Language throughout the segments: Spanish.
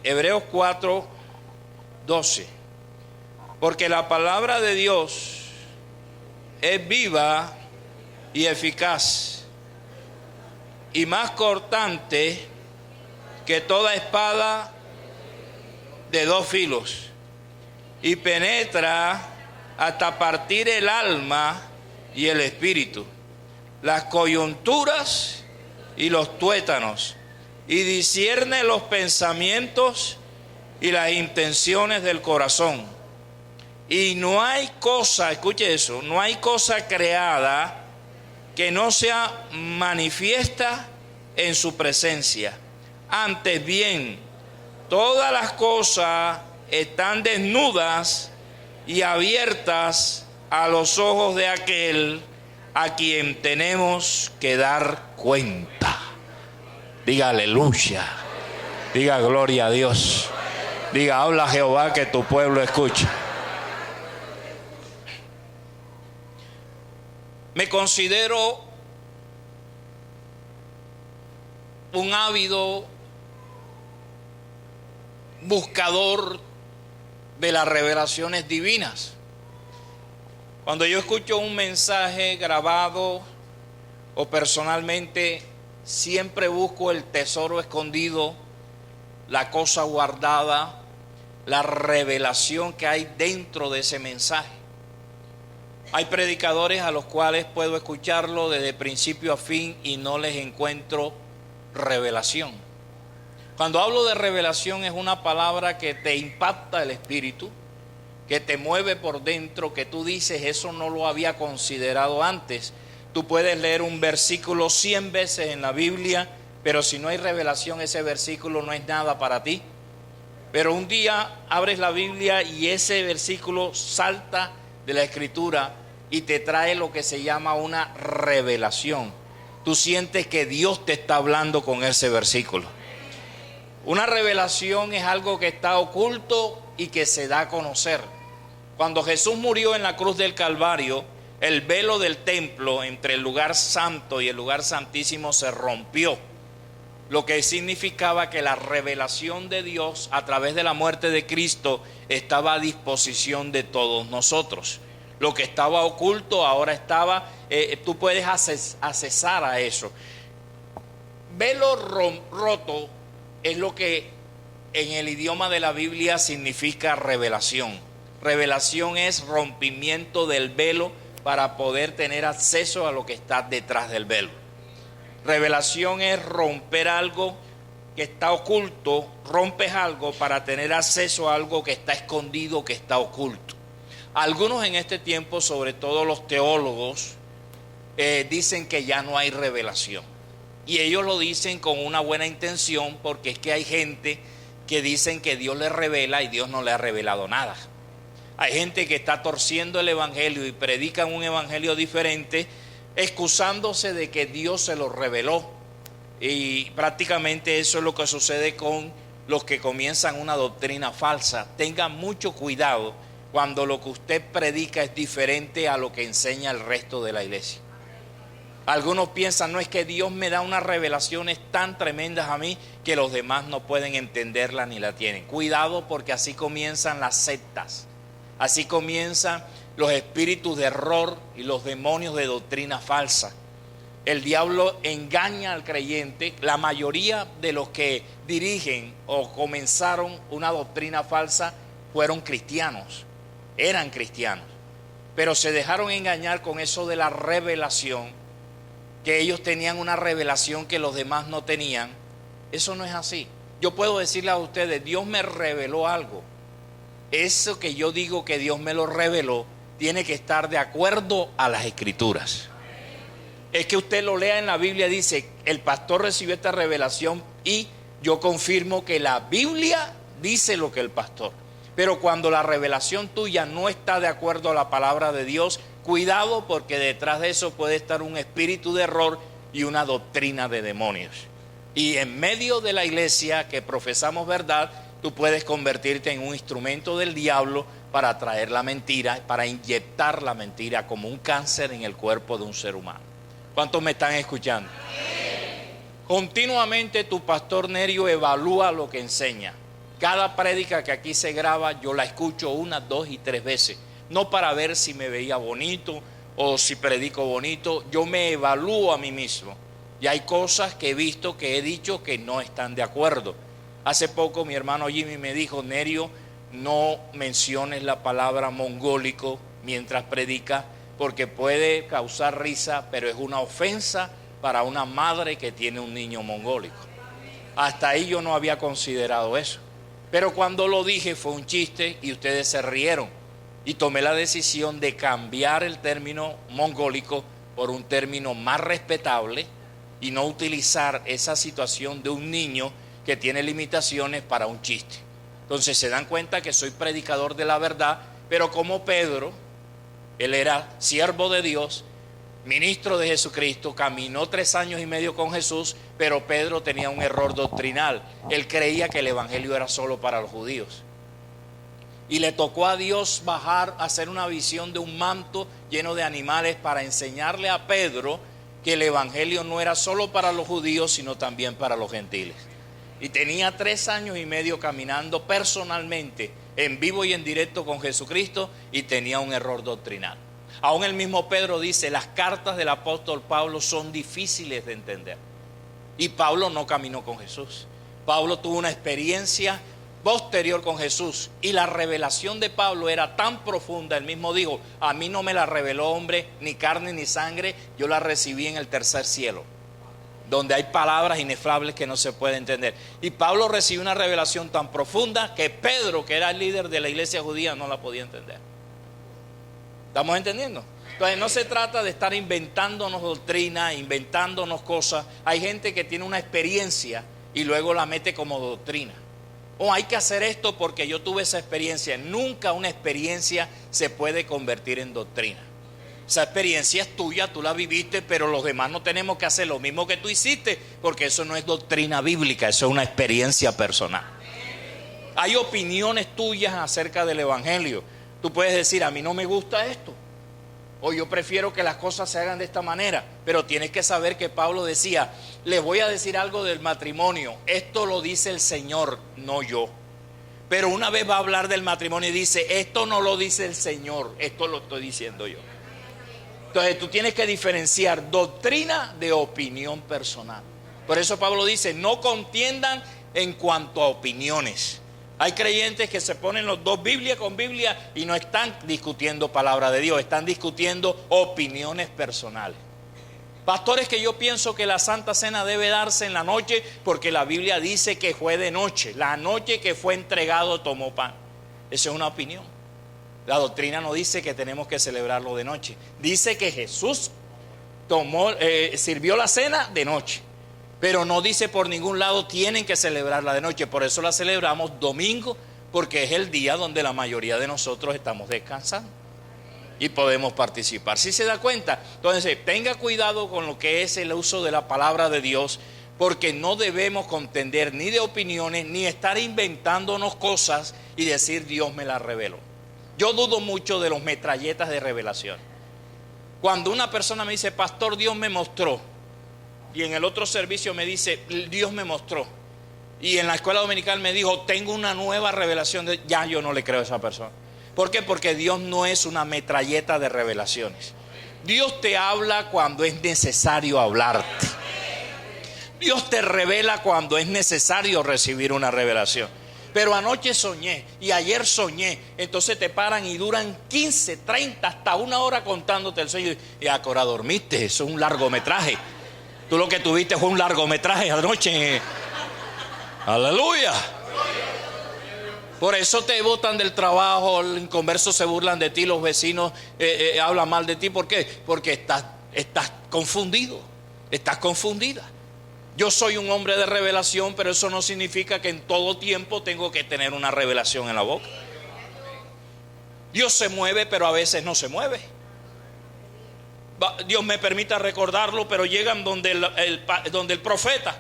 Hebreos 4, 12. Porque la palabra de Dios es viva y eficaz y más cortante que toda espada de dos filos, y penetra hasta partir el alma y el espíritu, las coyunturas y los tuétanos, y discierne los pensamientos y las intenciones del corazón. Y no hay cosa, escuche eso, no hay cosa creada que no sea manifiesta en su presencia. Antes bien, todas las cosas están desnudas y abiertas a los ojos de aquel a quien tenemos que dar cuenta. Diga aleluya, diga gloria a Dios, diga habla Jehová que tu pueblo escucha. Me considero un ávido buscador de las revelaciones divinas. Cuando yo escucho un mensaje grabado o personalmente, siempre busco el tesoro escondido, la cosa guardada, la revelación que hay dentro de ese mensaje. Hay predicadores a los cuales puedo escucharlo desde principio a fin y no les encuentro revelación. Cuando hablo de revelación es una palabra que te impacta el espíritu, que te mueve por dentro, que tú dices, eso no lo había considerado antes. Tú puedes leer un versículo 100 veces en la Biblia, pero si no hay revelación, ese versículo no es nada para ti. Pero un día abres la Biblia y ese versículo salta de la Escritura y te trae lo que se llama una revelación. Tú sientes que Dios te está hablando con ese versículo. Una revelación es algo que está oculto y que se da a conocer. Cuando Jesús murió en la cruz del Calvario, el velo del templo entre el lugar santo y el lugar santísimo se rompió, lo que significaba que la revelación de Dios a través de la muerte de Cristo estaba a disposición de todos nosotros. Lo que estaba oculto ahora estaba, tú puedes accesar a eso. Velo roto es lo que en el idioma de la Biblia significa revelación. Revelación es rompimiento del velo para poder tener acceso a lo que está detrás del velo. Revelación es romper algo que está oculto, rompes algo para tener acceso a algo que está escondido, que está oculto. Algunos en este tiempo, sobre todo los teólogos, dicen que ya no hay revelación. Y ellos lo dicen con una buena intención, porque es que hay gente que dicen que Dios les revela y Dios no le ha revelado nada. Hay gente que está torciendo el evangelio y predican un evangelio diferente, excusándose de que Dios se lo reveló. Y prácticamente eso es lo que sucede con los que comienzan una doctrina falsa. Tengan mucho cuidado cuando lo que usted predica es diferente a lo que enseña el resto de la iglesia. Algunos piensan, no, es que Dios me da unas revelaciones tan tremendas a mí que los demás no pueden entenderla ni la tienen. Cuidado, porque así comienzan las sectas, así comienzan los espíritus de error y los demonios de doctrina falsa. El diablo engaña al creyente. La mayoría de los que dirigen o comenzaron una doctrina falsa fueron cristianos, eran cristianos, pero se dejaron engañar con eso de la revelación, que ellos tenían una revelación que los demás no tenían. Eso no es así. Yo puedo decirle a ustedes, Dios me reveló algo. Eso que yo digo que Dios me lo reveló tiene que estar de acuerdo a las Escrituras. Es que usted lo lea en la Biblia, dice, el pastor recibió esta revelación y yo confirmo que la Biblia dice lo que el pastor. Pero cuando la revelación tuya no está de acuerdo a la palabra de Dios, cuidado, porque detrás de eso puede estar un espíritu de error y una doctrina de demonios. Y en medio de la iglesia que profesamos verdad, tú puedes convertirte en un instrumento del diablo para traer la mentira, para inyectar la mentira como un cáncer en el cuerpo de un ser humano. ¿Cuántos me están escuchando? Continuamente tu pastor Nerio evalúa lo que enseña. Cada prédica que aquí se graba, yo la escucho 1, 2 y 3 veces. No para ver si me veía bonito o si predico bonito. Yo me evalúo a mí mismo. Y hay cosas que he visto, que he dicho, que no están de acuerdo. Hace poco mi hermano Jimmy me dijo: Nerio, no menciones la palabra mongólico mientras predicas, porque puede causar risa, pero es una ofensa para una madre que tiene un niño mongólico. Hasta ahí yo no había considerado eso. Pero cuando lo dije fue un chiste y ustedes se rieron. Y tomé la decisión de cambiar el término mongólico por un término más respetable y no utilizar esa situación de un niño que tiene limitaciones para un chiste. Entonces se dan cuenta que soy predicador de la verdad, pero como Pedro, él era siervo de Dios, ministro de Jesucristo, caminó 3 años y medio con Jesús, pero Pedro tenía un error doctrinal. Él creía que el evangelio era solo para los judíos. Y le tocó a Dios bajar, hacer una visión de un manto lleno de animales para enseñarle a Pedro que el evangelio no era solo para los judíos, sino también para los gentiles. Y tenía 3 años y medio caminando personalmente, en vivo y en directo con Jesucristo, y tenía un error doctrinal. Aún el mismo Pedro dice: las cartas del apóstol Pablo son difíciles de entender. Y Pablo no caminó con Jesús. Pablo tuvo una experiencia posterior con Jesús, y la revelación de Pablo era tan profunda. Él mismo dijo: a mí no me la reveló hombre, ni carne ni sangre, yo la recibí en el tercer cielo, donde hay palabras inefable que no se puede entender. Y Pablo recibió una revelación tan profunda que Pedro, que era el líder de la iglesia judía, no la podía entender. ¿Estamos entendiendo? Entonces no se trata de estar inventándonos doctrina, inventándonos cosas. Hay gente que tiene una experiencia y luego la mete como doctrina. O hay que hacer esto porque yo tuve esa experiencia. Nunca una experiencia se puede convertir en doctrina. Esa experiencia es tuya, tú la viviste, pero los demás no tenemos que hacer lo mismo que tú hiciste, porque eso no es doctrina bíblica, eso es una experiencia personal. Hay opiniones tuyas acerca del evangelio. Tú puedes decir: a mí no me gusta esto, o yo prefiero que las cosas se hagan de esta manera. Pero tienes que saber que Pablo decía: les voy a decir algo del matrimonio, esto lo dice el Señor, no yo. Pero una vez va a hablar del matrimonio y dice: esto no lo dice el Señor, esto lo estoy diciendo yo. Entonces tú tienes que diferenciar doctrina de opinión personal. Por eso Pablo dice: no contiendan en cuanto a opiniones. Hay creyentes que se ponen los dos, Biblia con Biblia, y no están discutiendo palabra de Dios, están discutiendo opiniones personales. Pastores, que yo pienso que la Santa Cena debe darse en la noche, porque la Biblia dice que fue de noche. La noche que fue entregado tomó pan. Eso es una opinión. La doctrina no dice que tenemos que celebrarlo de noche. Dice que Jesús sirvió la cena de noche. Pero no dice por ningún lado tienen que celebrarla de noche. Por eso la celebramos domingo, porque es el día donde la mayoría de nosotros estamos descansando y podemos participar. ¿Sí se da cuenta? Entonces tenga cuidado con lo que es el uso de la palabra de Dios, porque no debemos contender ni de opiniones, ni estar inventándonos cosas y decir: Dios me la reveló. Yo dudo mucho de los metralletas de revelación. Cuando una persona me dice: pastor, Dios me mostró, y en el otro servicio me dice: Dios me mostró, y en la escuela dominical me dijo: tengo una nueva revelación, ya yo no le creo a esa persona. ¿Por qué? Porque Dios no es una metralleta de revelaciones. Dios te habla cuando es necesario hablarte. Dios te revela cuando es necesario recibir una revelación. Pero anoche soñé y ayer soñé. Entonces te paran y duran 15, 30, hasta 1 hora contándote el sueño. Y ahora dormiste, eso es un largometraje. Tú lo que tuviste fue un largometraje anoche. Aleluya. Por eso te botan del trabajo, los inconversos se burlan de ti, los vecinos hablan mal de ti. ¿Por qué? Porque estás confundido, estás confundida. Yo soy un hombre de revelación, pero eso no significa que en todo tiempo tengo que tener una revelación en la boca. Dios se mueve, pero a veces no se mueve. Dios me permita recordarlo, pero llegan donde el profeta,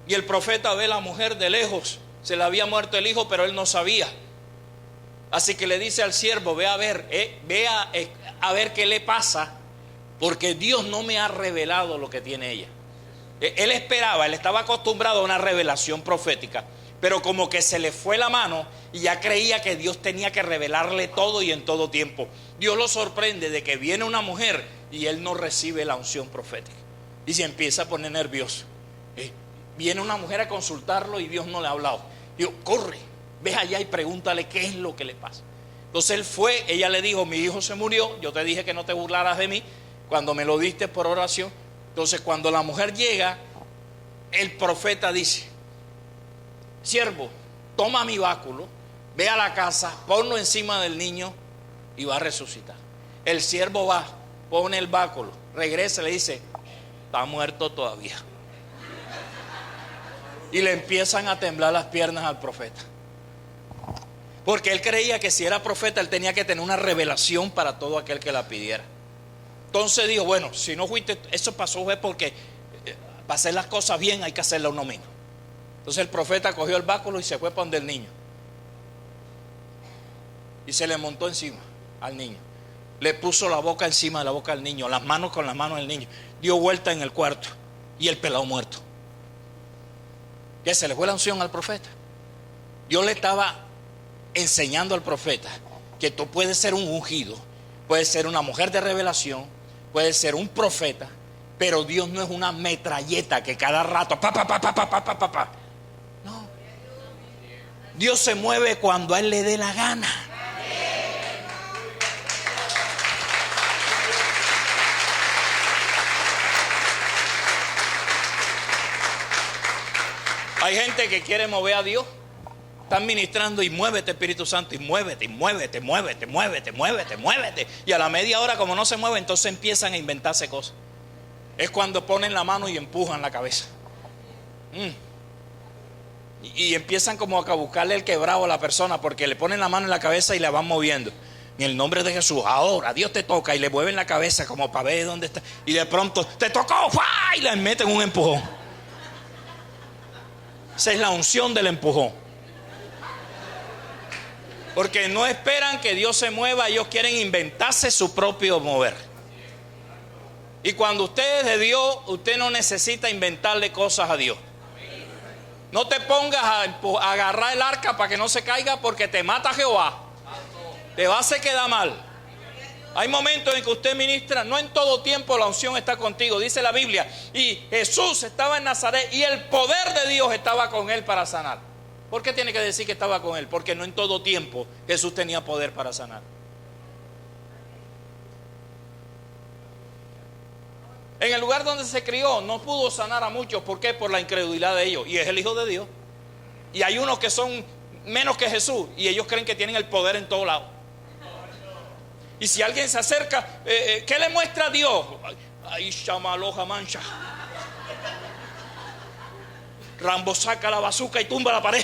y el profeta ve a la mujer de lejos. Se le había muerto el hijo, pero él no sabía. Así que le dice al siervo: ve a ver, a ver qué le pasa, porque Dios no me ha revelado lo que tiene ella. Él estaba acostumbrado a una revelación profética, pero como que se le fue la mano y ya creía que Dios tenía que revelarle todo y en todo tiempo. Dios lo sorprende de que viene una mujer y él no recibe la unción profética y se empieza a poner nervioso. Viene una mujer a consultarlo y Dios no le ha hablado. Digo, corre, ve allá y pregúntale qué es lo que le pasa. Entonces él fue, ella le dijo, mi hijo se murió, yo te dije que no te burlaras de mí cuando me lo diste por oración. Entonces cuando la mujer llega, el profeta dice, siervo, toma mi báculo, ve a la casa, ponlo encima del niño y va a resucitar. El siervo va, pone el báculo, regresa y le dice, está muerto todavía. Y le empiezan a temblar las piernas al profeta. Porque él creía que si era profeta, él tenía que tener una revelación para todo aquel que la pidiera. Entonces dijo, bueno, si no fuiste, eso pasó fue porque para hacer las cosas bien hay que hacerlas uno mismo. Entonces el profeta cogió el báculo y se fue para donde el niño. Y se le montó encima al niño. Le puso la boca encima de la boca del niño, las manos con las manos del niño. Dio vuelta en el cuarto y el pelado muerto. Ya se le fue la unción al profeta. Dios le estaba enseñando al profeta que tú puedes ser un ungido, puedes ser una mujer de revelación, puedes ser un profeta, pero Dios no es una metralleta que cada rato no. Dios se mueve cuando a él le dé la gana. Hay gente que quiere mover a Dios. Están ministrando y muévete, Espíritu Santo, y muévete, y muévete, muévete, muévete, muévete, muévete. Y a la media hora, como no se mueve, entonces empiezan a inventarse cosas. Es cuando ponen la mano y empujan la cabeza. Y empiezan como a buscarle el quebrado a la persona, porque le ponen la mano en la cabeza y la van moviendo. En el nombre de Jesús, ahora Dios te toca, y le mueven la cabeza como para ver dónde está. Y de pronto, te tocó, ¡fua! Y le meten un empujón. Esa es la unción del empujón. Porque no esperan que Dios se mueva, ellos quieren inventarse su propio mover. Y cuando usted es de Dios, usted no necesita inventarle cosas a Dios. No te pongas a agarrar el arca para que no se caiga, porque te mata Jehová. Te va a hacer quedar mal. Hay momentos en que usted ministra, no en todo tiempo la unción está contigo, dice la Biblia. Y Jesús estaba en Nazaret y el poder de Dios estaba con él para sanar. ¿Por qué tiene que decir que estaba con él? Porque no en todo tiempo Jesús tenía poder para sanar. En el lugar donde se crió no pudo sanar a muchos. ¿Por qué? Por la incredulidad de ellos. Y es el Hijo de Dios. Y hay unos que son menos que Jesús y ellos creen que tienen el poder en todo lado. Y si alguien se acerca, ¿qué le muestra a Dios? Ahí chamaloja mancha. Rambo saca la bazuca y tumba la pared.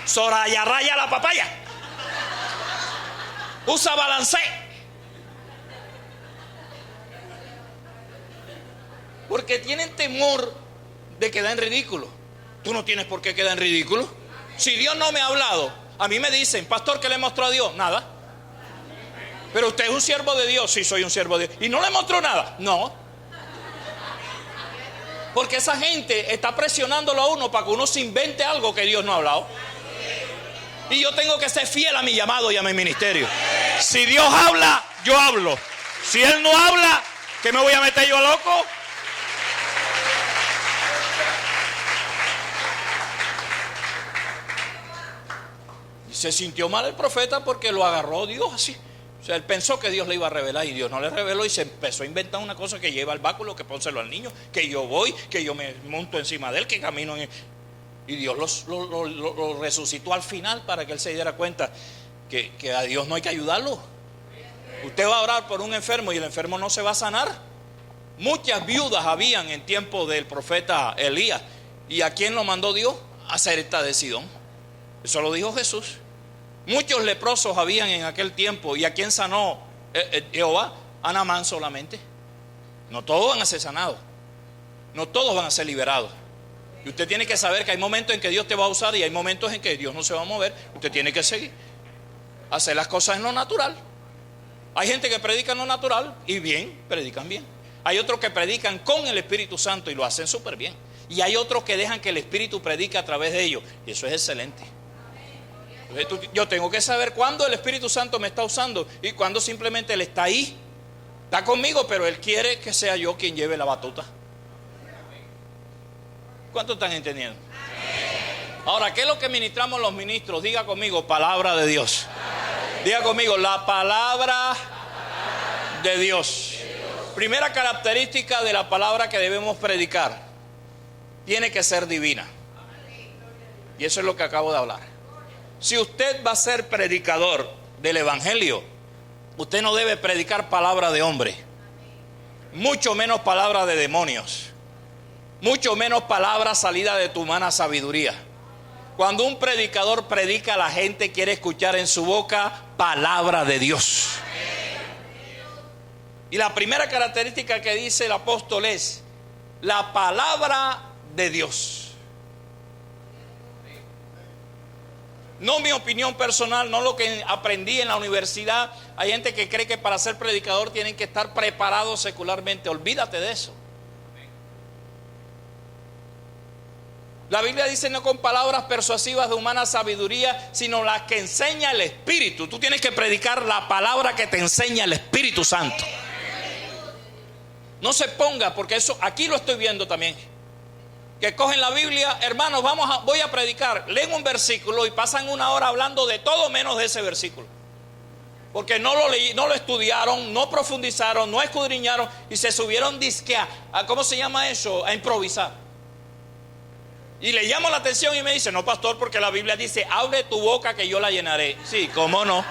Soraya raya la papaya. Usa balancé. Porque tienen temor de quedar en ridículo. Tú no tienes por qué quedar en ridículo. Si Dios no me ha hablado, a mí me dicen, pastor, ¿qué le mostró a Dios? Nada. Pero usted es un siervo de Dios. Sí, soy un siervo de Dios. ¿Y no le mostró nada? No. Porque esa gente está presionándolo a uno para que uno se invente algo que Dios no ha hablado. Y yo tengo que ser fiel a mi llamado y a mi ministerio. Si Dios habla, yo hablo. Si Él no habla, ¿qué me voy a meter yo a loco? Y se sintió mal el profeta porque lo agarró Dios así. O sea, él pensó que Dios le iba a revelar y Dios no le reveló y se empezó a inventar una cosa que lleva el báculo, que pónselo al niño, que yo voy, que yo me monto encima de él, que camino en él. Y Dios lo resucitó al final para que él se diera cuenta que a Dios no hay que ayudarlo. Usted va a orar por un enfermo y el enfermo no se va a sanar. Muchas viudas habían en tiempo del profeta Elías. ¿Y a quién lo mandó Dios? A Sarepta de Sidón. Eso lo dijo Jesús. Muchos leprosos habían en aquel tiempo. ¿Y a quién sanó Jehová? A Naamán solamente. No todos van a ser sanados. No todos van a ser liberados. Y usted tiene que saber que hay momentos en que Dios te va a usar y hay momentos en que Dios no se va a mover. Usted tiene que seguir. Hacer las cosas en lo natural. Hay gente que predica en lo natural y bien, predican bien. Hay otros que predican con el Espíritu Santo y lo hacen súper bien. y hay otros que dejan que el Espíritu predique a través de ellos. Y eso es excelente. Entonces, yo tengo que saber cuándo el Espíritu Santo me está usando y cuándo simplemente Él está ahí. Está conmigo, pero Él quiere que sea yo quien lleve la batuta. ¿Cuántos están entendiendo? Ahora, ¿qué es lo que ministramos los ministros? Diga conmigo, palabra de Dios. Diga conmigo, la palabra de Dios. Primera característica de la palabra que debemos predicar: tiene que ser divina. Y eso es lo que acabo de hablar. Si usted va a ser predicador del evangelio, usted no debe predicar palabra de hombre, mucho menos palabra de demonios, mucho menos palabra salida de tu humana sabiduría. Cuando un predicador predica, la gente quiere escuchar en su boca palabra de Dios. Y la primera característica que dice el apóstol es la palabra de Dios. No mi opinión personal, no lo que aprendí en la universidad. Hay gente que cree que para ser predicador tienen que estar preparados secularmente. Olvídate de eso. La Biblia dice: no con palabras persuasivas de humana sabiduría, sino las que enseña el Espíritu. Tú tienes que predicar la palabra que te enseña el Espíritu Santo. No se ponga, porque eso aquí lo estoy viendo también, que cogen la Biblia, hermanos, voy a predicar, leen un versículo y pasan una hora hablando de todo menos de ese versículo, porque no lo estudiaron, no profundizaron, no escudriñaron y se subieron disque a ¿cómo se llama eso? A improvisar. Y le llamo la atención y me dice: no, pastor, porque la Biblia dice: abre tu boca que yo la llenaré. Sí, ¿cómo no?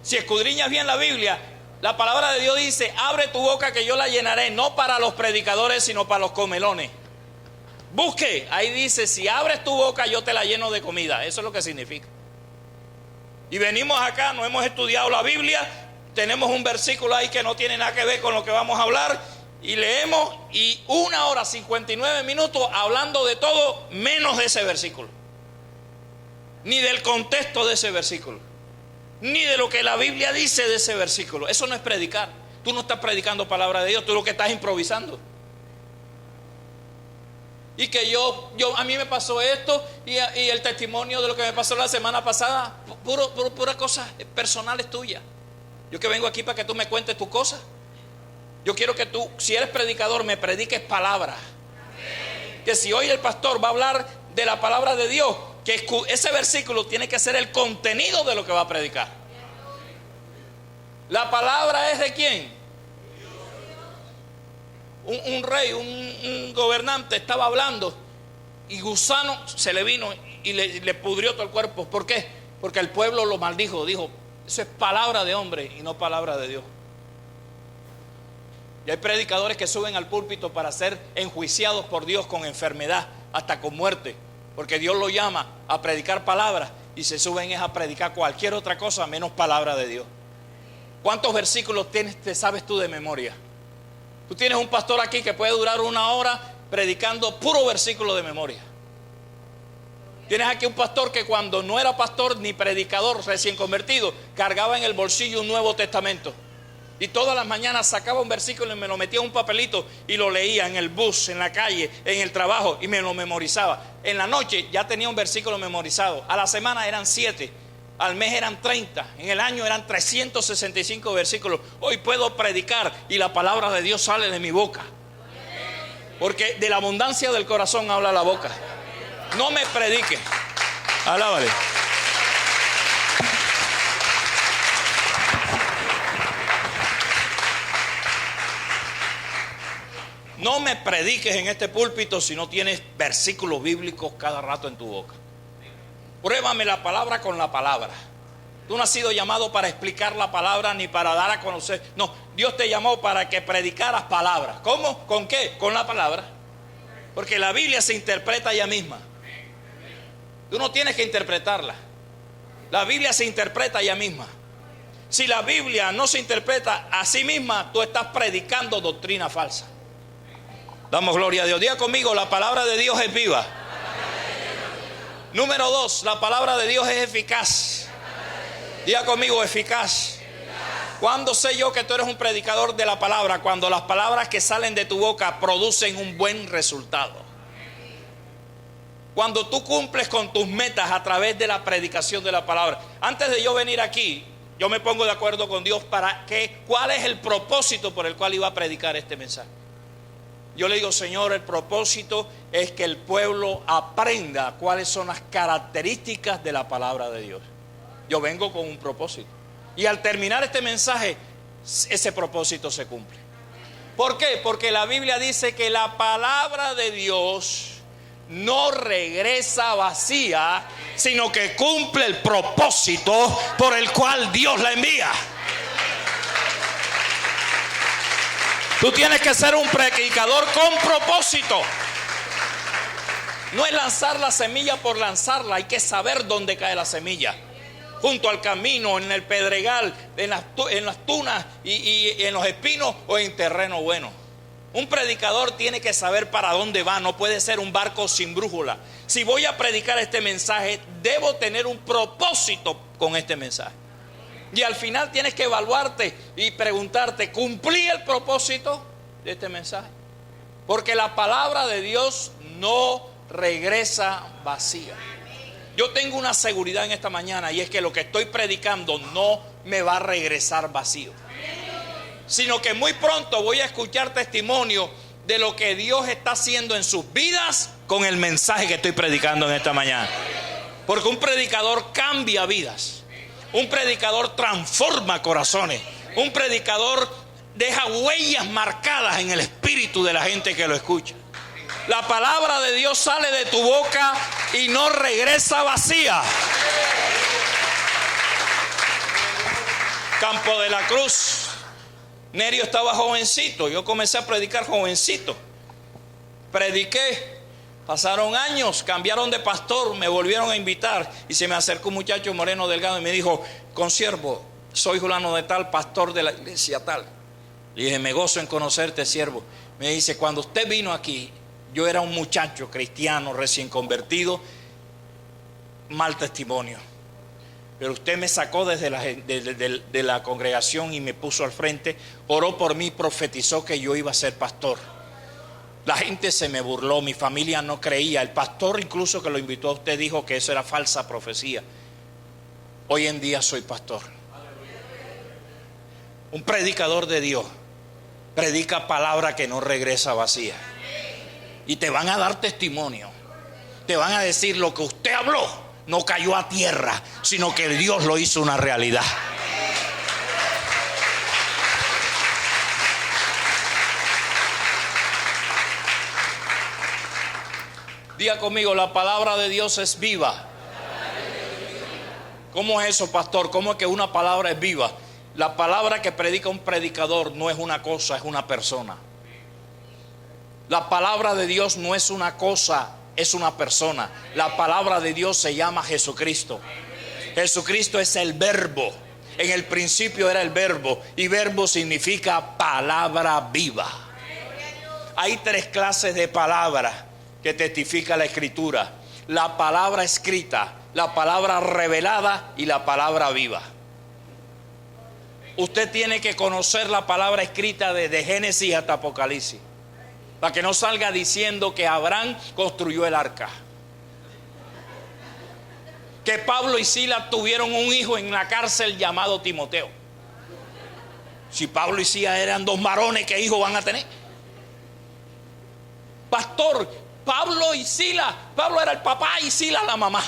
Si escudriñas bien la Biblia, la palabra de Dios dice: abre tu boca que yo la llenaré, no para los predicadores, sino para los comelones. Busque, ahí dice: si abres tu boca yo te la lleno de comida. Eso es lo que significa. Y venimos acá, no hemos estudiado la Biblia, tenemos un versículo ahí que no tiene nada que ver con lo que vamos a hablar, y leemos, y 1 hora 59 minutos hablando de todo menos de ese versículo, ni del contexto de ese versículo, ni de lo que la Biblia dice de ese versículo. Eso no es predicar. Tú no estás predicando palabra de Dios, tú lo que estás improvisando. Y que a mí me pasó esto, y el testimonio de lo que me pasó la semana pasada, pura cosa personales tuya. Yo que vengo aquí para que tú me cuentes tus cosas. Yo quiero que tú, si eres predicador, me prediques palabra. Que si hoy el pastor va a hablar de la palabra de Dios, que ese versículo tiene que ser el contenido de lo que va a predicar. ¿La palabra es de quién? Un rey, un gobernante estaba hablando y gusano se le vino y le pudrió todo el cuerpo. ¿Por qué? Porque el pueblo lo maldijo. Dijo: eso es palabra de hombre y no palabra de Dios. Y hay predicadores que suben al púlpito para ser enjuiciados por Dios con enfermedad, hasta con muerte, porque Dios lo llama a predicar palabras, y se suben a predicar cualquier otra cosa menos palabra de Dios. ¿Cuántos versículos te sabes tú de memoria? Tú tienes un pastor aquí que puede durar 1 hora predicando puro versículo de memoria. Tienes aquí un pastor que cuando no era pastor ni predicador, recién convertido, cargaba en el bolsillo un Nuevo Testamento. Y todas las mañanas sacaba un versículo y me lo metía en un papelito y lo leía en el bus, en la calle, en el trabajo, y me lo memorizaba. En la noche ya tenía un versículo memorizado. A la semana eran 7, al mes eran 30, en el año eran 365 versículos. Hoy puedo predicar y la palabra de Dios sale de mi boca, porque de la abundancia del corazón habla la boca. No me predique. Alábale. No me prediques en este púlpito si no tienes versículos bíblicos cada rato en tu boca. Pruébame la palabra con la palabra. Tú no has sido llamado para explicar la palabra ni para dar a conocer. No, Dios te llamó para que predicaras palabras. ¿Cómo? ¿Con qué? Con la palabra. Porque la Biblia se interpreta ella misma. Tú no tienes que interpretarla. La Biblia se interpreta ella misma. Si la Biblia no se interpreta a sí misma, tú estás predicando doctrina falsa. Damos gloria a Dios. Diga conmigo: la palabra de Dios es viva. Número 2, la palabra de Dios es eficaz. Diga conmigo: eficaz. ¿Cuándo sé yo que tú eres un predicador de la palabra? Cuando las palabras que salen de tu boca producen un buen resultado. Cuando tú cumples con tus metas a través de la predicación de la palabra. Antes de yo venir aquí, yo me pongo de acuerdo con Dios para que, cuál es el propósito por el cual iba a predicar este mensaje. Yo le digo, Señor, el propósito es que el pueblo aprenda cuáles son las características de la palabra de Dios. Yo vengo con un propósito. Y al terminar este mensaje, ese propósito se cumple. ¿Por qué? Porque la Biblia dice que la palabra de Dios no regresa vacía, sino que cumple el propósito por el cual Dios la envía. Tú tienes que ser un predicador con propósito. No es lanzar la semilla por lanzarla, hay que saber dónde cae la semilla. Junto al camino, en el pedregal, en las tunas y en los espinos o en terreno bueno. Un predicador tiene que saber para dónde va, no puede ser un barco sin brújula. Si voy a predicar este mensaje, debo tener un propósito con este mensaje. Y al final tienes que evaluarte y preguntarte, ¿cumplí el propósito de este mensaje? Porque la palabra de Dios no regresa vacía. Yo tengo una seguridad en esta mañana, y es que lo que estoy predicando no me va a regresar vacío, sino que muy pronto voy a escuchar testimonio de lo que Dios está haciendo en sus vidas con el mensaje que estoy predicando en esta mañana. Porque un predicador cambia vidas, un predicador transforma corazones, un predicador deja huellas marcadas en el espíritu de la gente que lo escucha. La palabra de Dios sale de tu boca y no regresa vacía. Campo de la Cruz. Nerio estaba jovencito. Yo comencé a predicar jovencito. Prediqué. Pasaron años, cambiaron de pastor, me volvieron a invitar. Y se me acercó un muchacho moreno delgado y me dijo: consiervo, soy fulano de tal, pastor de la iglesia tal. Le dije: me gozo en conocerte, siervo. Me dice: cuando usted vino aquí, yo era un muchacho cristiano recién convertido, mal testimonio. Pero usted me sacó desde de la congregación y me puso al frente, oró por mí, profetizó que yo iba a ser pastor. La gente se me burló, mi familia no creía. El pastor incluso que lo invitó a usted dijo que eso era falsa profecía. Hoy en día soy pastor. Un predicador de Dios predica palabra que no regresa vacía. Y te van a dar testimonio. Te van a decir: lo que usted habló no cayó a tierra, sino que Dios lo hizo una realidad. Diga conmigo: la palabra de Dios es viva. ¿Cómo es eso, pastor? ¿Cómo es que una palabra es viva? La palabra que predica un predicador no es una cosa, es una persona. La palabra de Dios no es una cosa, es una persona. La palabra de Dios se llama Jesucristo. Jesucristo es el verbo. En el principio era el verbo, y verbo significa palabra viva. Hay tres clases de palabras que testifica la Escritura: la palabra escrita, la palabra revelada y la palabra viva. Usted tiene que conocer la palabra escrita desde Génesis hasta Apocalipsis, para que no salga diciendo que Abraham construyó el arca, que Pablo y Silas tuvieron un hijo en la cárcel llamado Timoteo. Si Pablo y Silas eran dos varones, ¿qué hijos van a tener? Pastor, Pablo y Silas, Pablo era el papá y Silas la mamá.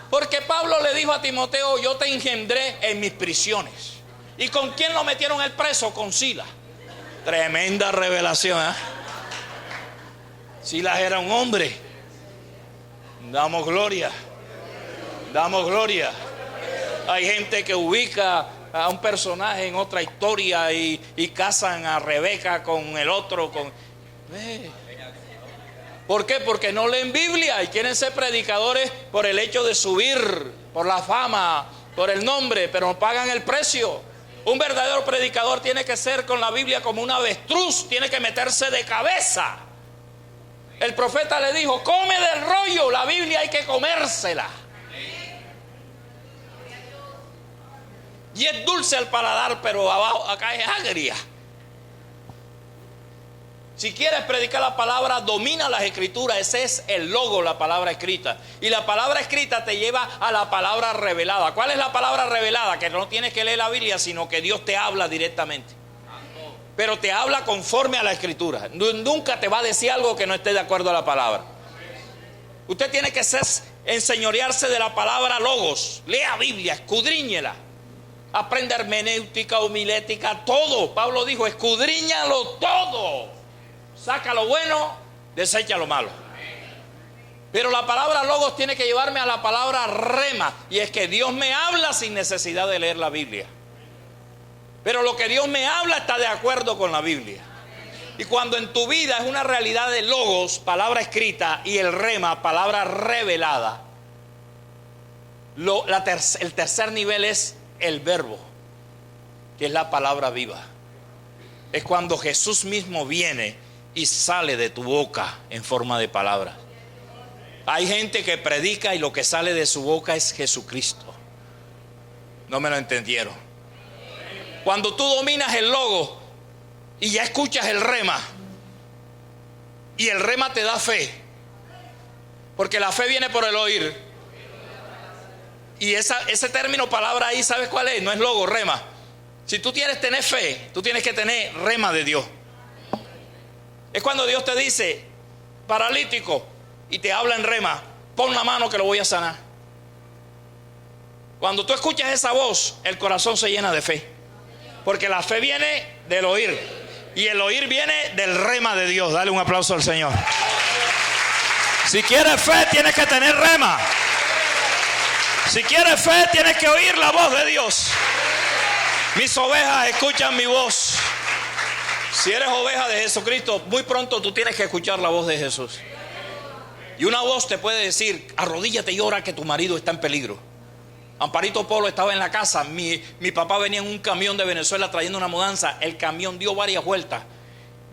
Porque Pablo le dijo a Timoteo: yo te engendré en mis prisiones. ¿Y con quién lo metieron el preso? Con Silas. Tremenda revelación, ¿eh? Silas era un hombre. Damos gloria. Damos gloria. Hay gente que ubica a un personaje en otra historia y casan a Rebeca con el otro. ¿Por qué? Porque no leen Biblia y quieren ser predicadores por el hecho de subir, por la fama, por el nombre, pero no pagan el precio. Un verdadero predicador tiene que ser con la Biblia como un avestruz, tiene que meterse de cabeza. El profeta le dijo: come del rollo, la Biblia hay que comérsela. y es dulce al paladar, pero abajo, acá es agria. Si quieres predicar la palabra, domina las escrituras. Ese es el logo, la palabra escrita. Y la palabra escrita te lleva a la palabra revelada. ¿Cuál es la palabra revelada? Que no tienes que leer la Biblia, sino que Dios te habla directamente. Pero te habla conforme a la escritura. Nunca te va a decir algo que no esté de acuerdo a la palabra. Usted tiene que enseñorearse de la palabra logos. Lea Biblia, escudriñela. Aprenda hermenéutica, homilética, todo. Pablo dijo, escudriñalo todo. Saca lo bueno, desecha lo malo. Pero la palabra logos tiene que llevarme a la palabra rema. Y es que Dios me habla sin necesidad de leer la Biblia. Pero lo que Dios me habla está de acuerdo con la Biblia. Y cuando en tu vida es una realidad de logos, palabra escrita, y el rema, palabra revelada, el tercer nivel es el verbo, que es la palabra viva. Es cuando Jesús mismo viene y sale de tu boca en forma de palabra. Hay gente que predica y lo que sale de su boca es Jesucristo. No me lo entendieron. Cuando tú dominas el logo y ya escuchas el rema, y el rema te da fe, porque la fe viene por el oír. Y ese término palabra ahí, ¿sabes cuál es? No es logo, rema. Si tú quieres tener fe, tú tienes que tener rema de Dios. Es cuando Dios te dice, paralítico, y te habla en rema, pon la mano que lo voy a sanar. Cuando tú escuchas esa voz, el corazón se llena de fe. Porque la fe viene del oír, y el oír viene del rema de Dios. Dale un aplauso al Señor. Si quieres fe, tienes que tener rema. Si quieres fe, tienes que oír la voz de Dios. Mis ovejas escuchan mi voz. Si eres oveja de Jesucristo, muy pronto tú tienes que escuchar la voz de Jesús. Y una voz te puede decir, arrodíllate y ora que tu marido está en peligro. Amparito Polo estaba en la casa. Mi papá venía en un camión de Venezuela trayendo una mudanza. El camión dio varias vueltas.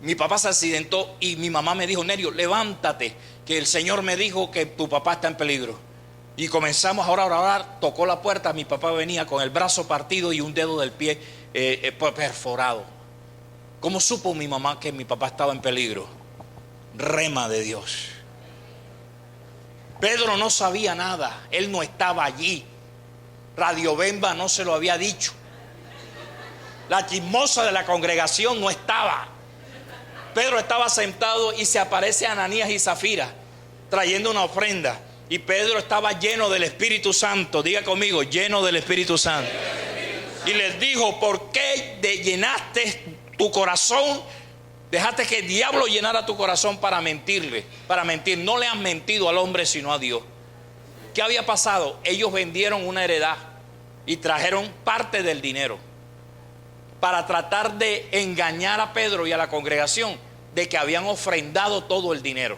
Mi papá se accidentó y mi mamá me dijo, Nerio, levántate, que el Señor me dijo que tu papá está en peligro. Y comenzamos ahora a orar. Tocó la puerta. Mi papá venía con el brazo partido y un dedo del pie perforado. ¿Cómo supo mi mamá que mi papá estaba en peligro? Rema de Dios. Pedro no sabía nada. Él no estaba allí. Radio Bemba no se lo había dicho. La chismosa de la congregación no estaba. Pedro estaba sentado y se aparece Ananías y Zafira trayendo una ofrenda. Y Pedro estaba lleno del Espíritu Santo. Diga conmigo, lleno del Espíritu Santo. Y les dijo, ¿por qué llenaste tu corazón? Dejaste que el diablo llenara tu corazón para mentirle, para mentir. No le has mentido al hombre sino a Dios. ¿Qué había pasado? Ellos vendieron una heredad y trajeron parte del dinero para tratar de engañar a Pedro y a la congregación de que habían ofrendado todo el dinero.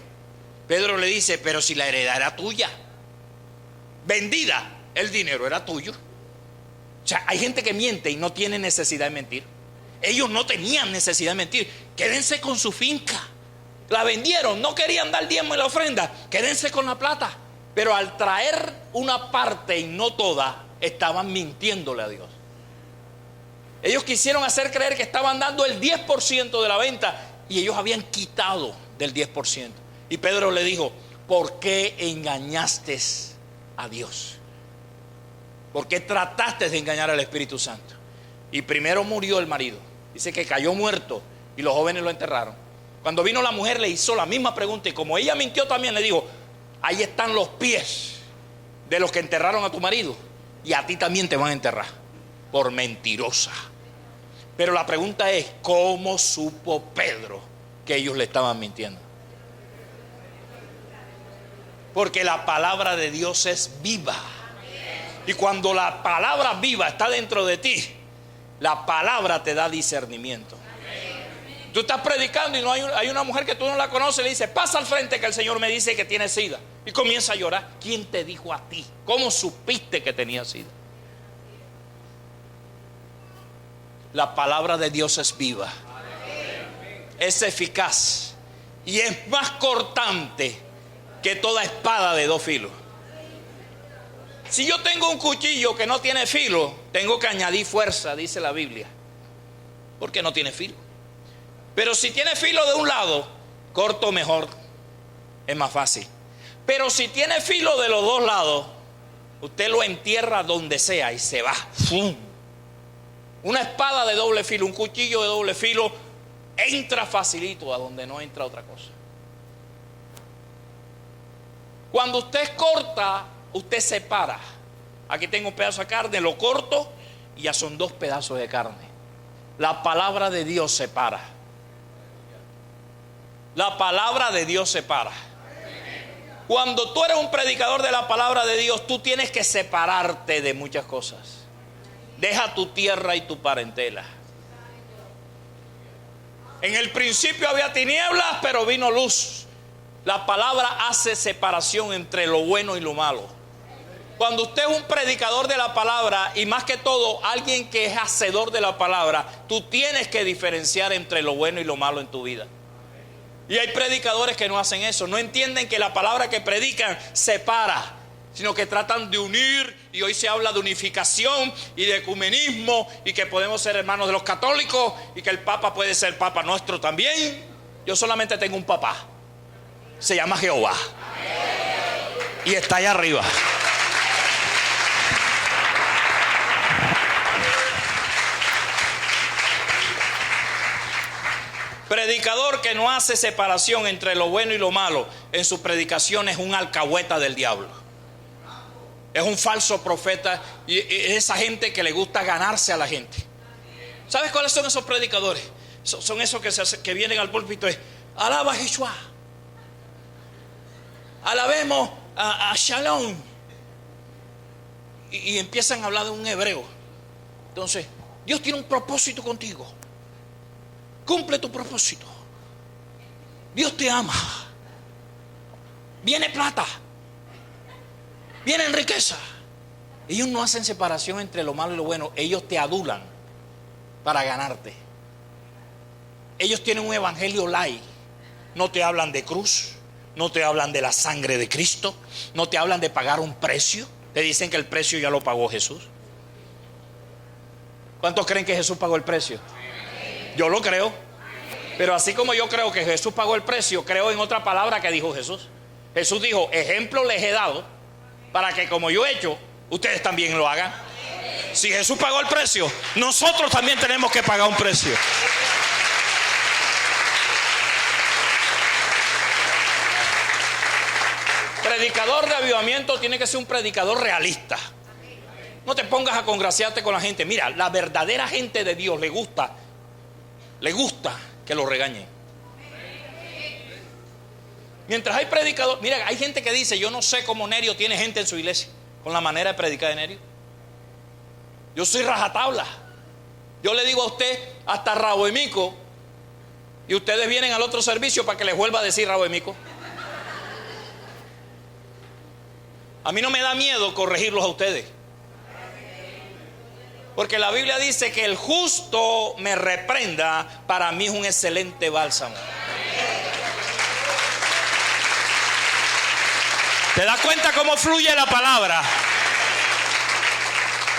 Pedro le dice, pero si la heredad era tuya, vendida, el dinero era tuyo. O sea, hay gente que miente y no tiene necesidad de mentir. Ellos no tenían necesidad de mentir. Quédense con su finca. La vendieron, no querían dar diezmo en la ofrenda. Quédense con la plata. Pero al traer una parte y no toda, estaban mintiéndole a Dios. Ellos quisieron hacer creer que estaban dando el 10% de la venta y ellos habían quitado del 10%. Y Pedro le dijo, ¿por qué engañaste a Dios? ¿Por qué trataste de engañar al Espíritu Santo? Y primero murió el marido. Dice que cayó muerto y los jóvenes lo enterraron. Cuando vino la mujer le hizo la misma pregunta y como ella mintió también le dijo, ahí están los pies de los que enterraron a tu marido y a ti también te van a enterrar por mentirosa. Pero la pregunta es, ¿cómo supo Pedro que ellos le estaban mintiendo? Porque la palabra de Dios es viva. Y cuando la palabra viva está dentro de ti, la palabra te da discernimiento. Tú estás predicando y hay una mujer que tú no la conoces y le dice, pasa al frente que el Señor me dice que tiene sida. Y comienza a llorar. ¿Quién te dijo a ti? ¿Cómo supiste que tenía sida? La palabra de Dios es viva, es eficaz y es más cortante que toda espada de dos filos. Si yo tengo un cuchillo que no tiene filo, tengo que añadir fuerza, dice la Biblia, porque no tiene filo. Pero si tiene filo de un lado, corto mejor, es más fácil. Pero si tiene filo de los dos lados, usted lo entierra donde sea y se va. ¡Fum! Una espada de doble filo, un cuchillo de doble filo, entra facilito a donde no entra otra cosa. Cuando usted corta, usted separa. Aquí tengo un pedazo de carne, lo corto y ya son 2 pedazos de carne. La palabra de Dios separa. La palabra de Dios separa. Cuando tú eres un predicador de la palabra de Dios, tú tienes que separarte de muchas cosas. Deja tu tierra y tu parentela. En el principio había tinieblas, pero vino luz. La palabra hace separación entre lo bueno y lo malo. Cuando usted es un predicador de la palabra, y más que todo alguien que es hacedor de la palabra, tú tienes que diferenciar entre lo bueno y lo malo en tu vida. Y hay predicadores que no hacen eso, no entienden que la palabra que predican separa, sino que tratan de unir. Y hoy se habla de unificación y de ecumenismo, y que podemos ser hermanos de los católicos, y que el Papa puede ser Papa nuestro también. Yo solamente tengo un papá, se llama Jehová, y está allá arriba. Predicador que no hace separación entre lo bueno y lo malo en su predicación es un alcahueta del diablo. Es un falso profeta, y es esa gente que le gusta ganarse a la gente. ¿Sabes cuáles son esos predicadores? Son esos que vienen al púlpito y alaba a Yeshua, alabemos a Shalom, y empiezan a hablar de un hebreo. Entonces, Dios tiene un propósito contigo. Cumple tu propósito. Dios te ama. Viene plata, viene riqueza. Ellos no hacen separación entre lo malo y lo bueno. Ellos te adulan para ganarte. Ellos tienen un evangelio light. No te hablan de cruz, no te hablan de la sangre de Cristo, no te hablan de pagar un precio. Te dicen que el precio ya lo pagó Jesús. ¿Cuántos creen que Jesús pagó el precio? Yo lo creo. Pero así como yo creo que Jesús pagó el precio, creo en otra palabra que dijo Jesús. Jesús dijo: ejemplo les he dado para que como yo he hecho, ustedes también lo hagan. Si Jesús pagó el precio, nosotros también tenemos que pagar un precio. Predicador de avivamiento tiene que ser un predicador realista. No te pongas a congraciarte con la gente. Mira, la verdadera gente de Dios le gusta que lo regañen. Mientras hay predicadores, mira, hay gente que dice: yo no sé cómo Nerio tiene gente en su iglesia con la manera de predicar de Nerio. Yo soy rajatabla. Yo le digo a usted hasta rabo de mico, y ustedes vienen al otro servicio para que les vuelva a decir rabo de mico. A mí no me da miedo corregirlos a ustedes, porque la Biblia dice que el justo me reprenda, para mí es un excelente bálsamo. ¿Te das cuenta cómo fluye la palabra?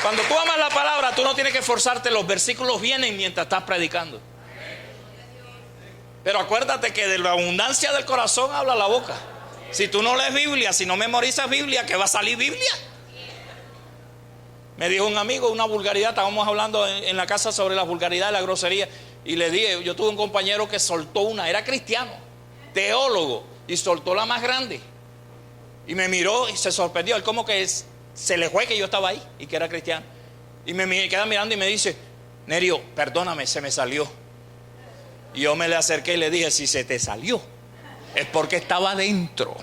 Cuando tú amas la palabra, tú no tienes que esforzarte. Los versículos vienen mientras estás predicando. Pero acuérdate que de la abundancia del corazón habla la boca. Si tú no lees Biblia, si no memorizas Biblia, ¿qué va a salir Biblia? Me dijo un amigo una vulgaridad. Estábamos hablando en la casa sobre la vulgaridad y la grosería, y le dije: yo tuve un compañero que soltó una, era cristiano, teólogo, y soltó la más grande, y me miró y se sorprendió. Él como que se le fue que yo estaba ahí y que era cristiano, y me queda mirando y me dice: Nerio, perdóname, se me salió. Y yo me le acerqué y le dije: si se te salió, es porque estaba dentro.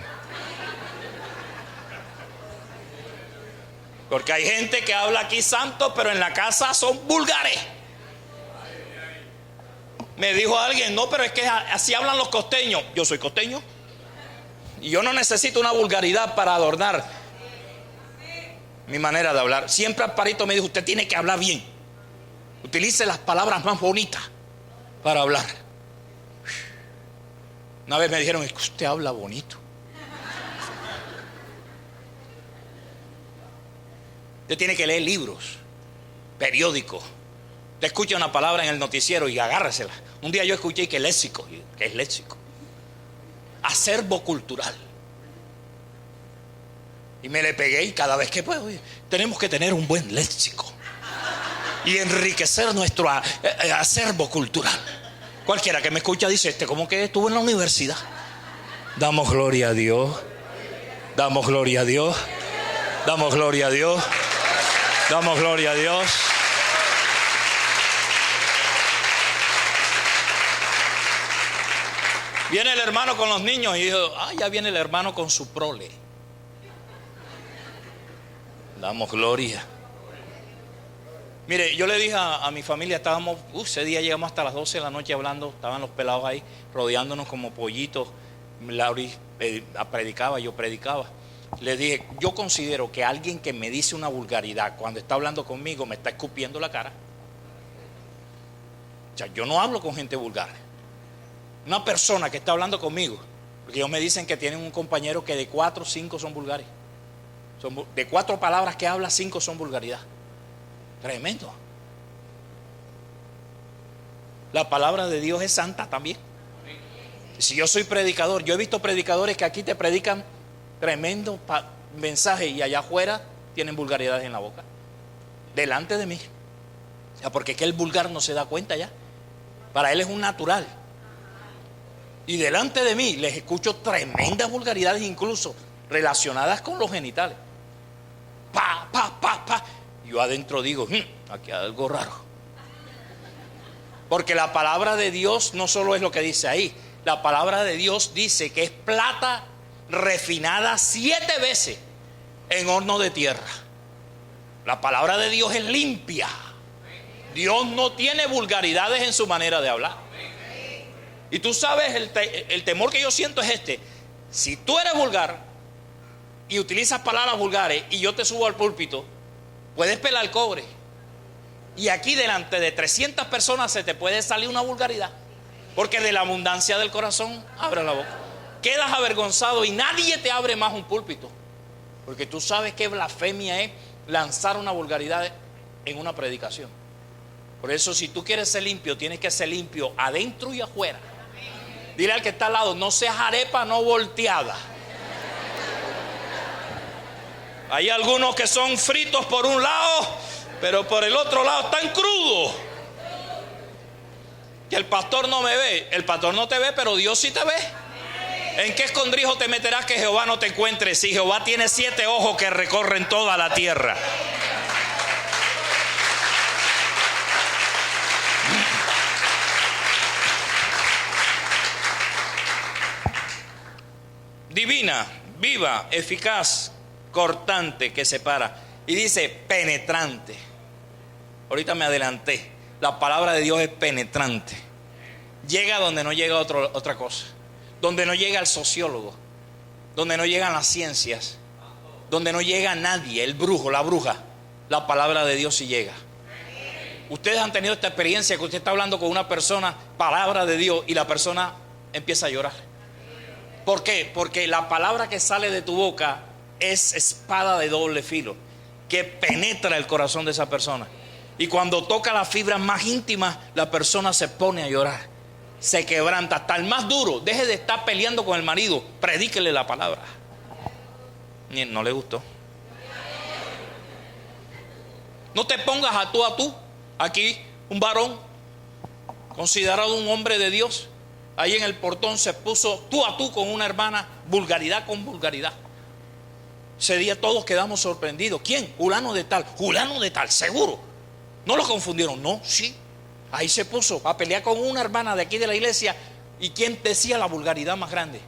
Porque hay gente que habla aquí santo, pero en la casa son vulgares. Me dijo alguien: no, pero es que así hablan los costeños. Yo soy costeño y yo no necesito una vulgaridad para adornar mi manera de hablar. Siempre Amparito me dijo: usted tiene que hablar bien, utilice las palabras más bonitas para hablar. Una vez me dijeron: es que usted habla bonito. Usted tiene que leer libros, periódicos. Usted escucha una palabra en el noticiero y agárresela. Un día yo escuché que léxico. ¿Qué es léxico? Acervo cultural. Y me le pegué y cada vez que puedo, tenemos que tener un buen léxico y enriquecer nuestro acervo cultural. Cualquiera que me escucha dice, como que estuvo en la universidad. Damos gloria a Dios. Damos gloria a Dios. Damos gloria a Dios. Damos gloria a Dios. Viene el hermano con los niños y dijo, ya viene el hermano con su prole. Damos gloria. Mire, yo le dije a mi familia, estábamos, ese día llegamos hasta las 12 de la noche hablando, estaban los pelados ahí rodeándonos como pollitos. Lauri predicaba, yo predicaba. Le dije, yo considero que alguien que me dice una vulgaridad cuando está hablando conmigo me está escupiendo la cara. O sea, yo no hablo con gente vulgar. Una persona que está hablando conmigo, porque ellos me dicen que tienen un compañero que de 4 o 5 son vulgares. De 4 palabras que habla, 5 son vulgaridad. Tremendo. La palabra de Dios es santa también. Si yo soy predicador, yo he visto predicadores que aquí te predican tremendo mensaje y allá afuera tienen vulgaridades en la boca. Delante de mí. O sea, porque es que el vulgar no se da cuenta ya. Para él es un natural. Y delante de mí les escucho tremendas vulgaridades, incluso relacionadas con los genitales. Pa, pa, pa, pa. Yo adentro digo, aquí hay algo raro. Porque la palabra de Dios no solo es lo que dice ahí. La palabra de Dios dice que es plata refinada 7 veces en horno de tierra. La palabra de Dios es limpia. Dios no tiene vulgaridades en su manera de hablar. Y tú sabes, el temor que yo siento es este. Si tú eres vulgar y utilizas palabras vulgares y yo te subo al púlpito, puedes pelar el cobre. Y aquí delante de 300 personas se te puede salir una vulgaridad. Porque de la abundancia del corazón abre la boca. Quedas avergonzado y nadie te abre más un púlpito. Porque tú sabes que blasfemia es lanzar una vulgaridad en una predicación. Por eso, si tú quieres ser limpio, tienes que ser limpio adentro y afuera. Dile al que está al lado, no seas arepa no volteada. Hay algunos que son fritos por un lado, pero por el otro lado están crudos. Que el pastor no me ve. El pastor no te ve, pero Dios sí te ve. ¿En qué escondrijo te meterás que Jehová no te encuentre? Si Jehová tiene 7 ojos que recorren toda la tierra. Divina, viva, eficaz, cortante, que separa. Y dice penetrante. Ahorita me adelanté. La palabra de Dios es penetrante. Llega donde no llega otra cosa. Donde no llega el sociólogo. Donde no llegan las ciencias. Donde no llega nadie, el brujo, la bruja. La palabra de Dios sí llega. Ustedes han tenido esta experiencia que usted está hablando con una persona, palabra de Dios, y la persona empieza a llorar. ¿Por qué? Porque la palabra que sale de tu boca es espada de doble filo, que penetra el corazón de esa persona. Y cuando toca las fibras más íntimas, la persona se pone a llorar, se quebranta, hasta el más duro. Deje de estar peleando con el marido, predíquele la palabra. No le gustó. No te pongas a tú. Aquí un varón considerado un hombre de Dios, ahí en el portón se puso tú a tú con una hermana, vulgaridad con vulgaridad. Ese día todos quedamos sorprendidos. ¿Quién? Fulano de tal, seguro. ¿No lo confundieron? No, sí. Ahí se puso a pelear con una hermana de aquí de la iglesia. ¿Y quién decía la vulgaridad más grande?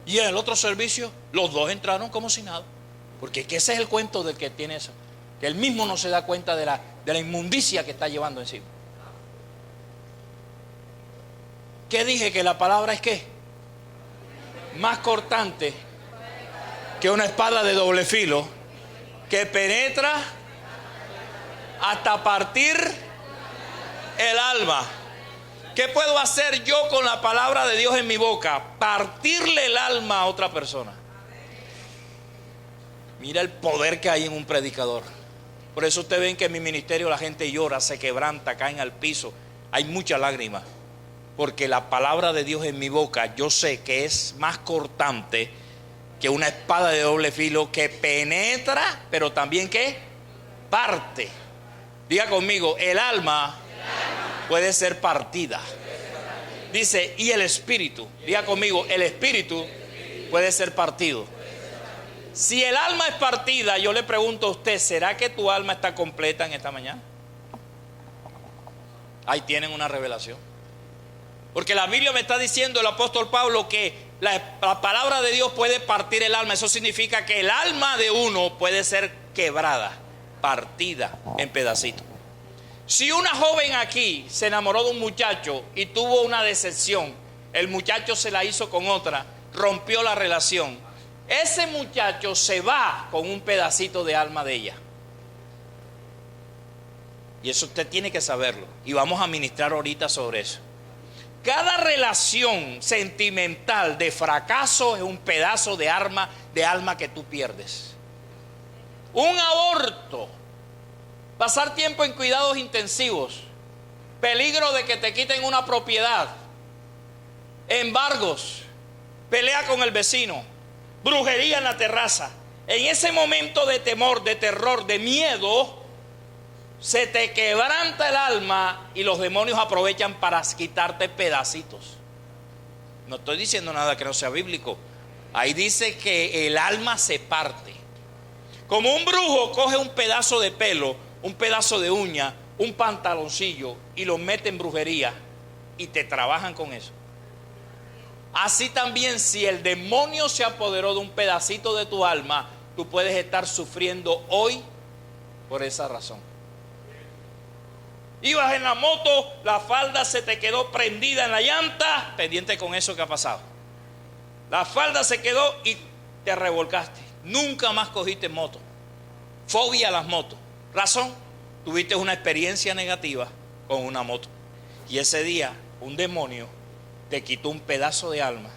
Y en el otro servicio los dos entraron como si nada. Porque ese es el cuento del que tiene eso, que él mismo no se da cuenta de la inmundicia que está llevando encima. ¿Qué dije? Que la palabra es ¿qué? Más cortante que una espada de doble filo, que penetra hasta partir el alma. ¿Qué puedo hacer yo con la palabra de Dios en mi boca? Partirle el alma a otra persona. Mira el poder que hay en un predicador. Por eso ustedes ven que en mi ministerio la gente llora, se quebranta, caen al piso. Hay muchas lágrimas. Porque la palabra de Dios en mi boca, yo sé que es más cortante que una espada de doble filo que penetra, pero también que parte. Diga conmigo, el alma puede ser partida. Dice, y el espíritu. Diga conmigo, el espíritu puede ser partido. Si el alma es partida, yo le pregunto a usted, ¿será que tu alma está completa en esta mañana? Ahí tienen una revelación. Porque la Biblia me está diciendo el apóstol Pablo que la palabra de Dios puede partir el alma. Eso significa que el alma de uno puede ser quebrada, partida en pedacitos. Si una joven aquí se enamoró de un muchacho y tuvo una decepción, el muchacho se la hizo con otra, rompió la relación, ese muchacho se va con un pedacito de alma de ella. Y eso usted tiene que saberlo. Y vamos a ministrar ahorita sobre eso. Cada relación sentimental de fracaso es un pedazo de alma que tú pierdes. Un aborto, pasar tiempo en cuidados intensivos, peligro de que te quiten una propiedad, embargos, pelea con el vecino, brujería en la terraza. En ese momento de temor, de terror, de miedo, se te quebranta el alma y los demonios aprovechan para quitarte pedacitos. No estoy diciendo nada que no sea bíblico. Ahí dice que el alma se parte. Como un brujo coge un pedazo de pelo, un pedazo de uña, un pantaloncillo y lo mete en brujería y te trabajan con eso. Así también, si el demonio se apoderó de un pedacito de tu alma, tú puedes estar sufriendo hoy por esa razón. Ibas en la moto, la falda se te quedó prendida en la llanta, pendiente con eso que ha pasado. La falda se quedó y te revolcaste. Nunca más cogiste moto. Fobia a las motos. Razón, tuviste una experiencia negativa con una moto. Y ese día un demonio te quitó un pedazo de alma.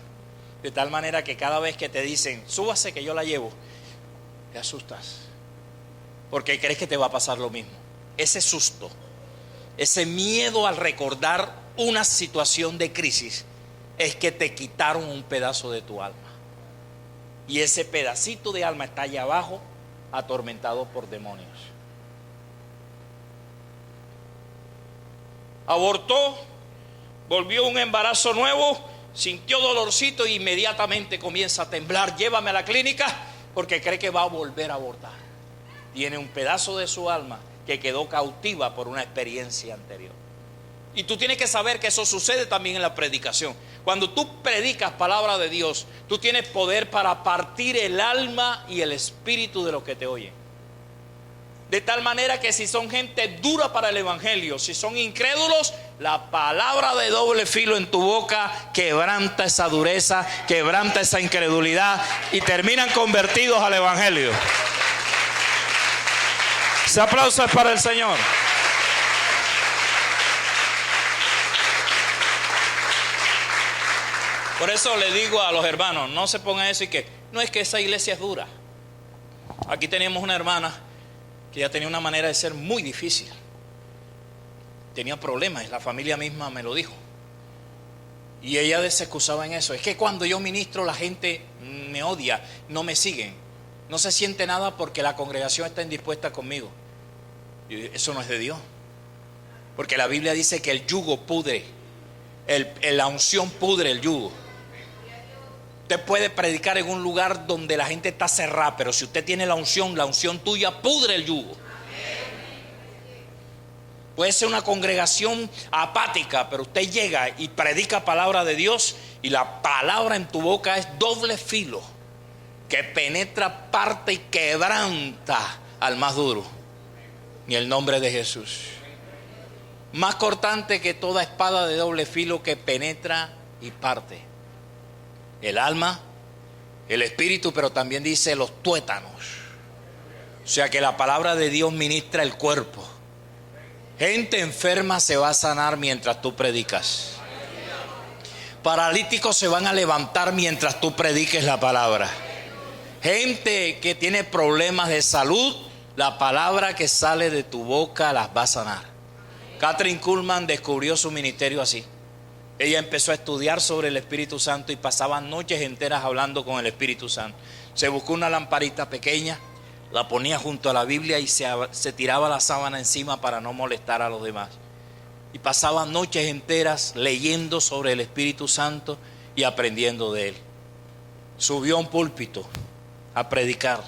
De tal manera que cada vez que te dicen, súbase que yo la llevo, te asustas. Porque crees que te va a pasar lo mismo. Ese susto, ese miedo al recordar una situación de crisis, es que te quitaron un pedazo de tu alma. Y ese pedacito de alma está allá abajo, atormentado por demonios. Abortó, volvió un embarazo nuevo, sintió dolorcito e inmediatamente comienza a temblar. Llévame a la clínica porque cree que va a volver a abortar. Tiene un pedazo de su alma que quedó cautiva por una experiencia anterior. Y tú tienes que saber que eso sucede también en la predicación. Cuando tú predicas palabra de Dios, tú tienes poder para partir el alma y el espíritu de los que te oyen. De tal manera que si son gente dura para el evangelio, si son incrédulos, la palabra de doble filo en tu boca quebranta esa dureza, quebranta esa incredulidad y terminan convertidos al evangelio. Ese aplauso es para el Señor. Por eso le digo a los hermanos, no se pongan eso y que no es que esa iglesia es dura. Aquí teníamos una hermana que ya tenía una manera de ser muy difícil. Tenía problemas, la familia misma me lo dijo. Y ella se excusaba en eso. Es que cuando yo ministro la gente me odia, no me siguen. No se siente nada porque la congregación está indispuesta conmigo. Y eso no es de Dios. Porque la Biblia dice que el yugo pudre, la unción pudre el yugo. Usted puede predicar en un lugar donde la gente está cerrada, pero si usted tiene la unción tuya pudre el yugo. Puede ser una congregación apática, pero usted llega y predica palabra de Dios y la palabra en tu boca es doble filo, que penetra, parte y quebranta al más duro. En el nombre de Jesús. Más cortante que toda espada de doble filo que penetra y parte el alma, el espíritu, pero también dice los tuétanos. O sea que la palabra de Dios ministra el cuerpo. Gente enferma se va a sanar mientras tú predicas. Paralíticos se van a levantar mientras tú prediques la palabra. gente que tiene problemas de salud, la palabra que sale de tu boca las va a sanar. Kathryn Kuhlman descubrió su ministerio así. Ella empezó a estudiar sobre el Espíritu Santo y pasaba noches enteras hablando con el Espíritu Santo. Se buscó una lamparita pequeña, la ponía junto a la Biblia y se tiraba la sábana encima para no molestar a los demás. Y pasaba noches enteras leyendo sobre el Espíritu Santo y aprendiendo de él. Subió a un púlpito a predicar,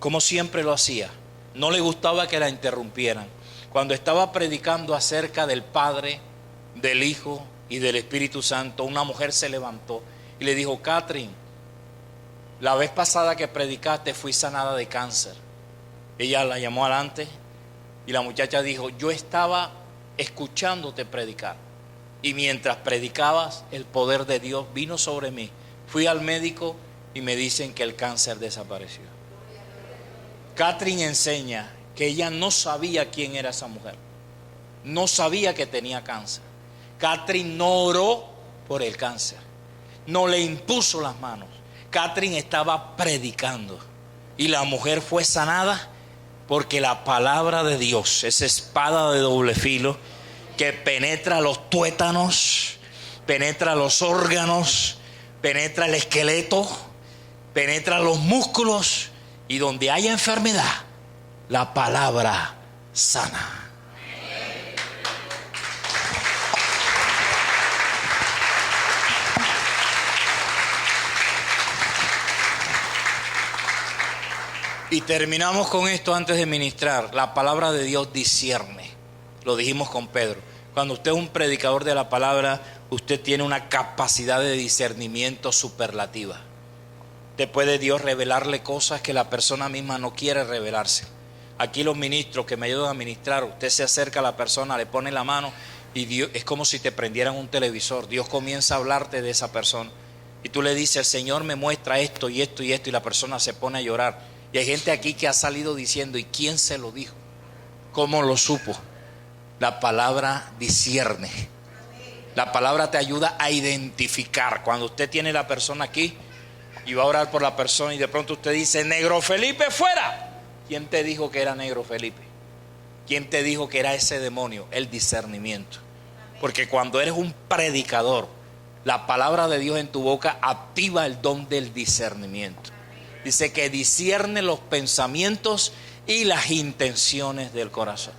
como siempre lo hacía. No le gustaba que la interrumpieran. Cuando estaba predicando acerca del Padre, del Hijo y del Espíritu Santo, una mujer se levantó y le dijo: Kathryn, la vez pasada que predicaste fui sanada de cáncer. Ella la llamó adelante y la muchacha dijo: yo estaba escuchándote predicar y mientras predicabas el poder de Dios vino sobre mí. Fui al médico y me dicen que el cáncer desapareció. Kathryn enseña que ella no sabía quién era esa mujer, no sabía que tenía cáncer. Kathryn no oró por el cáncer, no le impuso las manos. Kathryn estaba predicando y la mujer fue sanada porque la palabra de Dios, esa espada de doble filo que penetra los tuétanos, penetra los órganos, penetra el esqueleto, penetra los músculos, y donde haya enfermedad, la palabra sana. Y terminamos con esto antes de ministrar. La palabra de Dios discierne. Lo dijimos con Pedro. Cuando usted es un predicador de la palabra, usted tiene una capacidad de discernimiento superlativa. Te puede Dios revelarle cosas que la persona misma no quiere revelarse. Aquí los ministros que me ayudan a ministrar, usted se acerca a la persona, le pone la mano y Dios, es como si te prendieran un televisor. Dios comienza a hablarte de esa persona y tú le dices: el Señor me muestra esto y esto y esto, y la persona se pone a llorar. Y hay gente aquí que ha salido diciendo: ¿y quién se lo dijo? ¿Cómo lo supo? La palabra discierne. La palabra te ayuda a identificar. Cuando usted tiene la persona aquí y va a orar por la persona y de pronto usted dice: Negro Felipe, fuera. ¿Quién te dijo que era Negro Felipe? ¿Quién te dijo que era ese demonio? El discernimiento. Porque cuando eres un predicador, la palabra de Dios en tu boca activa el don del discernimiento. Dice que discierne los pensamientos y las intenciones del corazón.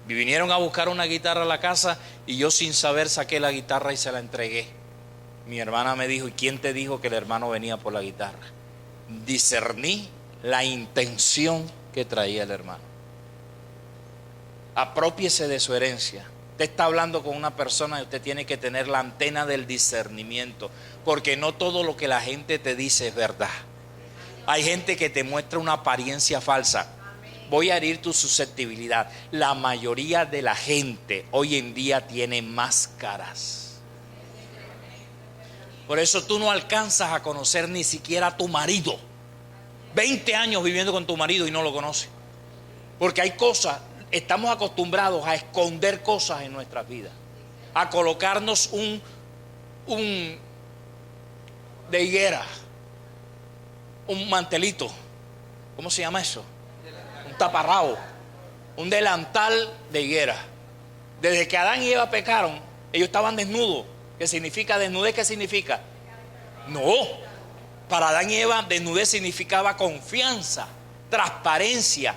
Y vinieron a buscar una guitarra a la casa y yo sin saber saqué la guitarra y se la entregué. Mi hermana me dijo: ¿y quién te dijo que el hermano venía por la guitarra? Discerní la intención que traía el hermano. Aprópiese de su herencia. Usted está hablando con una persona y usted tiene que tener la antena del discernimiento, porque no todo lo que la gente te dice es verdad. Hay gente que te muestra una apariencia falsa. Voy a herir tu susceptibilidad. La mayoría de la gente hoy en día tiene máscaras. Por eso tú no alcanzas a conocer ni siquiera a tu marido. 20 años viviendo con tu marido y no lo conoces. Porque hay cosas, estamos acostumbrados a esconder cosas en nuestras vidas, a colocarnos un de higuera, un mantelito, ¿cómo se llama eso? Un taparrabo, un delantal de higuera. Desde que Adán y Eva pecaron, ellos estaban desnudos. ¿Qué significa desnudez? ¿Qué significa? No, para Adán y Eva desnudez significaba confianza, transparencia.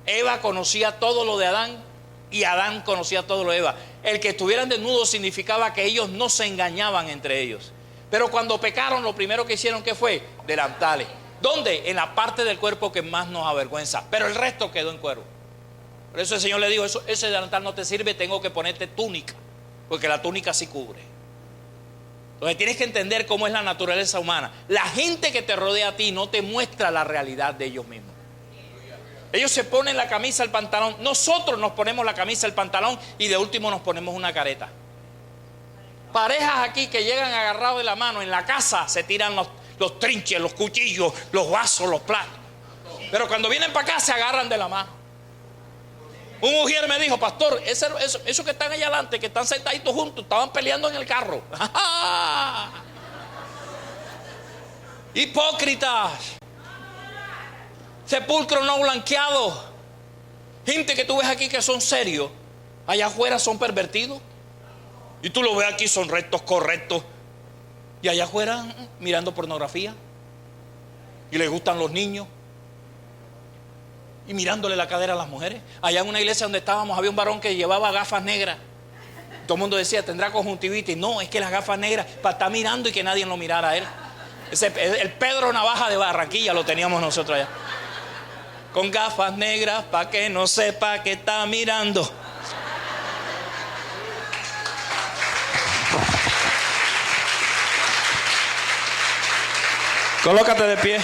Eva conocía todo lo de Adán y Adán conocía todo lo de Eva. El que estuvieran desnudos significaba que ellos no se engañaban entre ellos. Pero cuando pecaron, lo primero que hicieron, ¿qué fue? Delantales. ¿Dónde? En la parte del cuerpo que más nos avergüenza, pero el resto quedó en cuero. Por eso el Señor le dijo: ese delantal no te sirve, tengo que ponerte túnica, porque la túnica sí cubre. Entonces tienes que entender cómo es la naturaleza humana. La gente que te rodea a ti no te muestra la realidad de ellos mismos. Ellos se ponen la camisa, el pantalón. Nosotros nos ponemos la camisa, el pantalón y de último nos ponemos una careta. Parejas aquí que llegan agarrados de la mano, en la casa se tiran los trinches, los cuchillos, los vasos, los platos. Pero cuando vienen para acá se agarran de la mano. Un mujer me dijo: pastor, eso que están allá adelante, que están sentaditos juntos, estaban peleando en el carro. Hipócritas. Sepulcro no blanqueado. Gente que tú ves aquí que son serios, allá afuera son pervertidos. Y tú lo ves aquí, son rectos, correctos. Y allá afuera mirando pornografía. Y les gustan los niños. Y mirándole la cadera a las mujeres. Allá en una iglesia donde estábamos había un varón que llevaba gafas negras. Todo el mundo decía, tendrá conjuntivitis. No, es que las gafas negras para estar mirando y que nadie lo mirara a él. El Pedro Navaja de Barranquilla lo teníamos nosotros allá. Con gafas negras para que no sepa que está mirando. Colócate de pie.